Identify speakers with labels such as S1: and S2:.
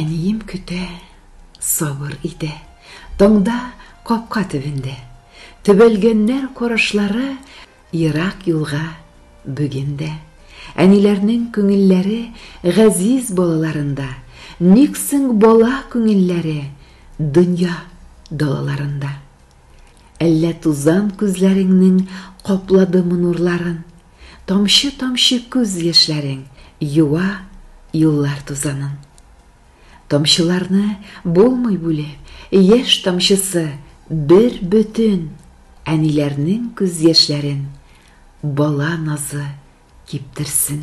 S1: Әнием көтә, сабыр итә, таңда капка төбендә. Төбәлгәннәр карашлары ерак юлга бүгендә. Әниләрнең күңелләре газиз балаларында, никсең бала күңелләре дөнья далаларында. Әллә тузан күзләреңнең капладымы нурларын, тамчы-тамчы күз яшьләрең юа юллар тузанын. Тамчыларны булмый бүлеп, яшь тамчысы бер бөтен, әниләрнең күз яшьләрен бала назы киптерсен.